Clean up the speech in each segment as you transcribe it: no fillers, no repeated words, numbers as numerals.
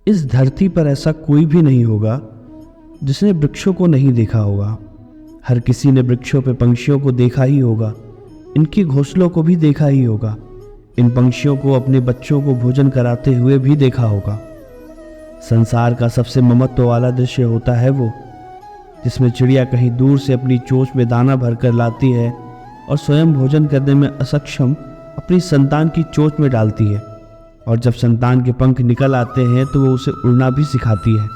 इस धरती पर ऐसा कोई भी नहीं होगा जिसने वृक्षों को नहीं देखा होगा। हर किसी ने वृक्षों पे पंछियों को देखा ही होगा, इनके घोंसलों को भी देखा ही होगा, इन पंछियों को अपने बच्चों को भोजन कराते हुए भी देखा होगा। संसार का सबसे ममत्व वाला दृश्य होता है वो, जिसमें चिड़िया कहीं दूर से अपनी चोंच में दाना भरकर लाती है और स्वयं भोजन करने में असक्षम अपनी संतान की चोंच में डालती है, और जब संतान के पंख निकल आते हैं तो वो उसे उड़ना भी सिखाती है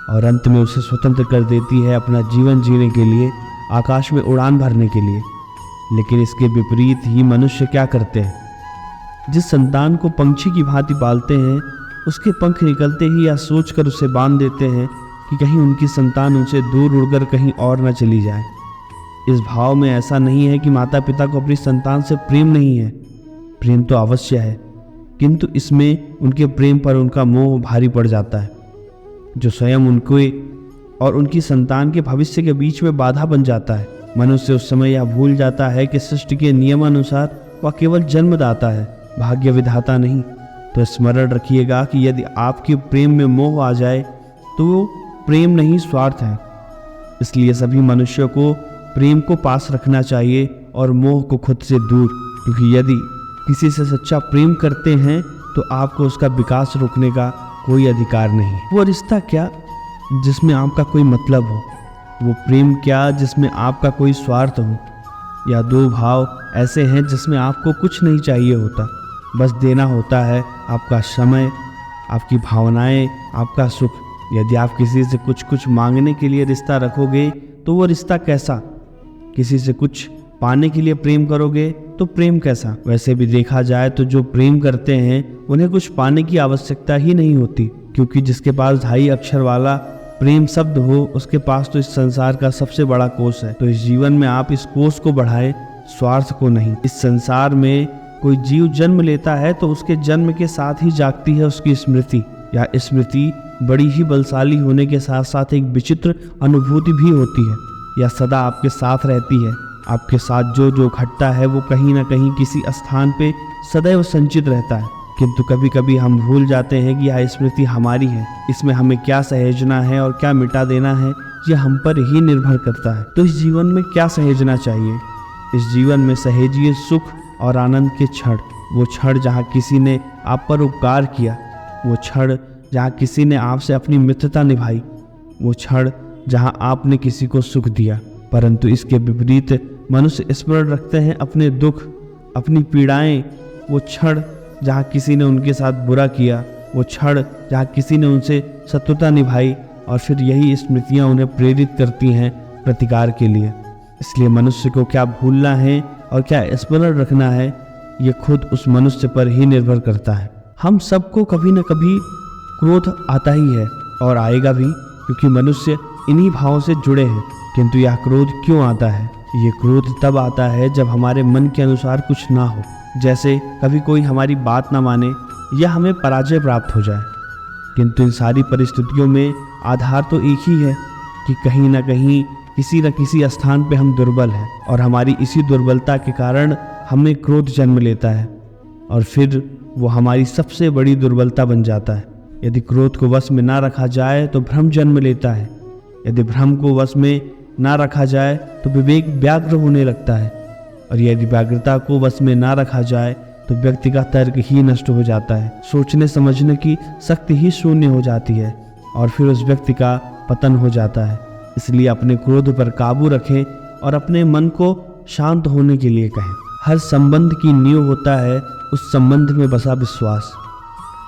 और अंत में उसे स्वतंत्र कर देती है अपना जीवन जीने के लिए, आकाश में उड़ान भरने के लिए। लेकिन इसके विपरीत ही मनुष्य क्या करते हैं? जिस संतान को पंछी की भांति पालते हैं, उसके पंख निकलते ही यह सोचकर उसे बांध देते हैं कि कहीं उनकी संतान उनसे दूर उड़कर कहीं और न चली जाए। इस भाव में ऐसा नहीं है कि माता पिता को अपनी संतान से प्रेम नहीं है, प्रेम तो अवश्य है, किंतु इसमें उनके प्रेम पर उनका मोह भारी पड़ जाता है, जो स्वयं उनके और उनकी संतान के भविष्य के बीच में बाधा बन जाता है। मनुष्य उस समय यह भूल जाता है कि सृष्टि के नियमानुसार वह केवल जन्मदाता है, भाग्य विधाता नहीं। तो स्मरण रखिएगा कि यदि आपके प्रेम में मोह आ जाए तो वो प्रेम नहीं, स्वार्थ है। इसलिए सभी मनुष्यों को प्रेम को पास रखना चाहिए और मोह को खुद से दूर, क्योंकि यदि किसी से सच्चा प्रेम करते हैं तो आपको उसका विकास रोकने का कोई अधिकार नहीं। वो रिश्ता क्या जिसमें आपका कोई मतलब हो, वो प्रेम क्या जिसमें आपका कोई स्वार्थ हो। या दो भाव ऐसे हैं जिसमें आपको कुछ नहीं चाहिए होता, बस देना होता है आपका समय, आपकी भावनाएं, आपका सुख। यदि आप किसी से कुछ मांगने के लिए रिश्ता रखोगे तो वो रिश्ता कैसा? किसी से कुछ पाने के लिए प्रेम करोगे तो प्रेम कैसा? वैसे भी देखा जाए तो जो प्रेम करते हैं उन्हें कुछ पाने की आवश्यकता ही नहीं होती, क्योंकि जिसके पास 2.5 अक्षर वाला प्रेम शब्द हो उसके पास तो इस संसार का सबसे बड़ा कोष है। तो इस जीवन में आप इस कोष को बढ़ाएं, स्वार्थ को नहीं। इस संसार में कोई जीव जन्म लेता है तो उसके जन्म के साथ ही जागती है उसकी स्मृति। या स्मृति बड़ी ही बलशाली होने के साथ साथ एक विचित्र अनुभूति भी होती है। यह सदा आपके साथ रहती है। आपके साथ जो घटता है वो कहीं ना कहीं किसी स्थान पे सदैव संचित रहता है, किंतु कभी कभी हम भूल जाते हैं कि यह स्मृति हमारी है। इसमें हमें क्या सहेजना है और क्या मिटा देना है यह हम पर ही निर्भर करता है। तो इस जीवन में क्या सहेजना चाहिए? इस जीवन में सहेजिए सुख और आनंद के क्षण। वो क्षण जहाँ किसी ने आप पर उपकार किया, वो क्षण जहाँ किसी ने आपसे अपनी मित्रता निभाई, वो क्षण जहाँ आपने किसी को सुख दिया। परंतु इसके विपरीत मनुष्य स्मरण रखते हैं अपने दुख, अपनी पीड़ाएं, वो क्षण जहाँ किसी ने उनके साथ बुरा किया, वो क्षण जहाँ किसी ने उनसे शत्रुता निभाई, और फिर यही स्मृतियाँ उन्हें प्रेरित करती हैं प्रतिकार के लिए। इसलिए मनुष्य को क्या भूलना है और क्या स्मरण रखना है, ये खुद उस मनुष्य पर ही निर्भर करता है। हम सबको कभी न कभी क्रोध आता ही है और आएगा भी, क्योंकि मनुष्य इन्हीं भावों से जुड़े हैं। किंतु यह क्रोध क्यों आता है? ये क्रोध तब आता है जब हमारे मन के अनुसार कुछ ना हो, जैसे कभी कोई हमारी बात ना माने या हमें पराजय प्राप्त हो जाए। किंतु इन सारी परिस्थितियों में आधार तो एक ही है कि कहीं ना कहीं किसी न किसी स्थान पे हम दुर्बल हैं, और हमारी इसी दुर्बलता के कारण हमें क्रोध जन्म लेता है और फिर वो हमारी सबसे बड़ी दुर्बलता बन जाता है। यदि क्रोध को वश में ना रखा जाए तो भ्रम जन्म लेता है। यदि भ्रम को वश में ना रखा जाए तो विवेक व्याग्र होने लगता है, और यदि व्याग्रता को वश में ना रखा जाए तो व्यक्ति का तर्क ही नष्ट हो जाता है, सोचने समझने की शक्ति ही शून्य हो जाती है, और फिर उस व्यक्ति का पतन हो जाता है। इसलिए अपने क्रोध पर काबू रखें और अपने मन को शांत होने के लिए कहें। हर संबंध की नींव होता है उस संबंध में बसा विश्वास,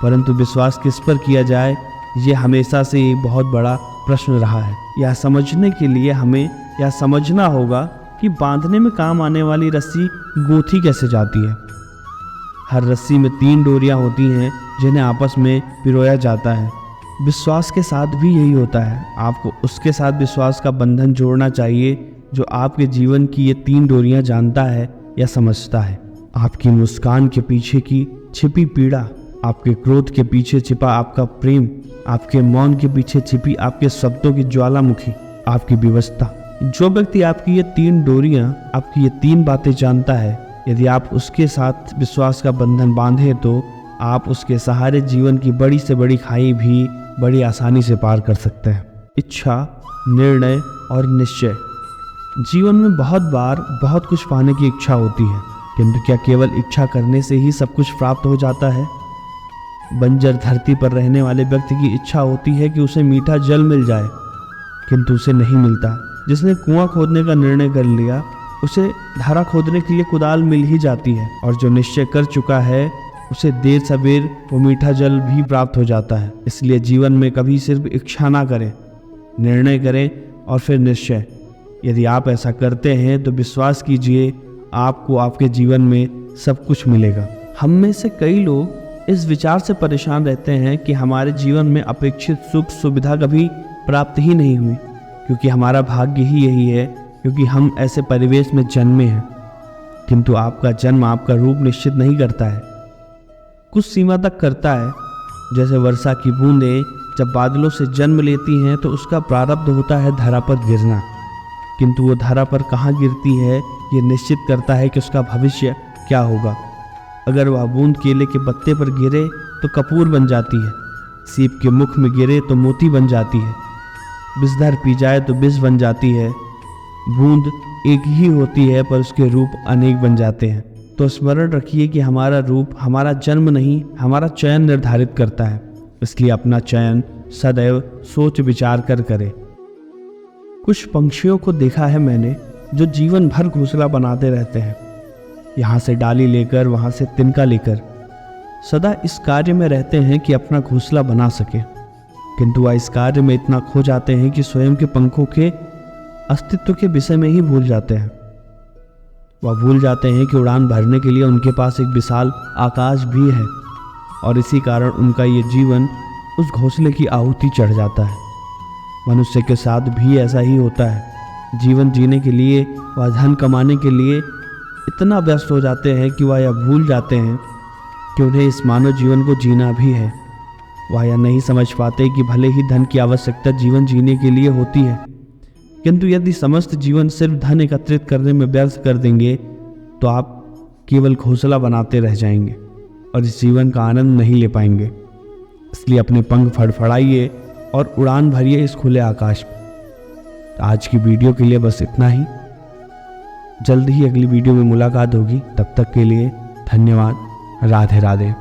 परंतु विश्वास किस पर किया जाए ये हमेशा से एक बहुत बड़ा प्रश्न रहा है। यह समझने के लिए हमें यह समझना होगा कि बांधने में काम आने वाली रस्सी गोथी कैसे जाती है। हर रस्सी में 3 डोरियां होती हैं जिन्हें आपस में पिरोया जाता है। विश्वास के साथ भी यही होता है। आपको उसके साथ विश्वास का बंधन जोड़ना चाहिए जो आपके जीवन की ये 3 डोरियां जानता है या समझता है। आपकी मुस्कान के पीछे की छिपी पीड़ा, आपके क्रोध के पीछे छिपा आपका प्रेम, आपके मौन के पीछे छिपी आपके शब्दों की ज्वालामुखी, आपकी विवशता। जो व्यक्ति आपकी ये 3 डोरियां, आपकी ये 3 बातें जानता है, यदि आप उसके साथ विश्वास का बंधन बांधे तो आप उसके सहारे जीवन की बड़ी से बड़ी खाई भी बड़ी आसानी से पार कर सकते हैं। इच्छा, निर्णय और निश्चय। जीवन में बहुत बार बहुत कुछ पाने की इच्छा होती है, किंतु क्या केवल इच्छा करने से ही सब कुछ प्राप्त हो जाता है? बंजर धरती पर रहने वाले व्यक्ति की इच्छा होती है कि उसे मीठा जल मिल जाए, किंतु उसे नहीं मिलता। जिसने कुआं खोदने का निर्णय कर लिया, उसे धारा खोदने के लिए कुदाल मिल ही जाती है, और जो निश्चय कर चुका है उसे देर सवेर वो मीठा जल भी प्राप्त हो जाता है। इसलिए जीवन में कभी सिर्फ इच्छा ना करें, निर्णय करें और फिर निश्चय। यदि आप ऐसा करते हैं तो विश्वास कीजिए, आपको आपके जीवन में सब कुछ मिलेगा। हम में से कई लोग इस विचार से परेशान रहते हैं कि हमारे जीवन में अपेक्षित सुख सुविधा कभी प्राप्त ही नहीं हुई, क्योंकि हमारा भाग्य ही यही है, क्योंकि हम ऐसे परिवेश में जन्मे हैं। किंतु आपका जन्म आपका रूप निश्चित नहीं करता है, कुछ सीमा तक करता है। जैसे वर्षा की बूंदें जब बादलों से जन्म लेती हैं तो उसका प्रारब्ध होता है धरा पर गिरना, किंतु वो धरा पर कहाँ गिरती है ये निश्चित करता है कि उसका भविष्य क्या होगा। अगर वह बूंद केले के पत्ते पर गिरे तो कपूर बन जाती है, सीप के मुख में गिरे तो मोती बन जाती है, विषधर पी जाए तो विष बन जाती है। बूंद एक ही होती है पर उसके रूप अनेक बन जाते हैं। तो स्मरण रखिए कि हमारा रूप हमारा जन्म नहीं, हमारा चयन निर्धारित करता है। इसलिए अपना चयन सदैव सोच विचार कर करें। कुछ पंछियों को देखा है मैंने जो जीवन भर घोंसला बनाते रहते हैं, यहाँ से डाली लेकर वहाँ से तिनका लेकर, सदा इस कार्य में रहते हैं कि अपना घोंसला बना सके, किंतु वह इस कार्य में इतना खो जाते हैं कि स्वयं के पंखों के अस्तित्व के विषय में ही भूल जाते हैं। वह भूल जाते हैं कि उड़ान भरने के लिए उनके पास एक विशाल आकाश भी है, और इसी कारण उनका ये जीवन उस घोंसले की आहुति चढ़ जाता है। मनुष्य के साथ भी ऐसा ही होता है। जीवन जीने के लिए वह धन कमाने के लिए इतना व्यस्त हो जाते हैं कि वह यह भूल जाते हैं कि उन्हें इस मानव जीवन को जीना भी है। वह यह नहीं समझ पाते कि भले ही धन की आवश्यकता जीवन जीने के लिए होती है, किंतु यदि समस्त जीवन सिर्फ धन एकत्रित करने में व्यर्थ कर देंगे तो आप केवल घोंसला बनाते रह जाएंगे और इस जीवन का आनंद नहीं ले पाएंगे। इसलिए अपने पंख फड़फड़ाइए और उड़ान भरिए इस खुले आकाश में। आज की वीडियो के लिए बस इतना ही। जल्द ही अगली वीडियो में मुलाकात होगी। तब तक के लिए धन्यवाद। राधे राधे।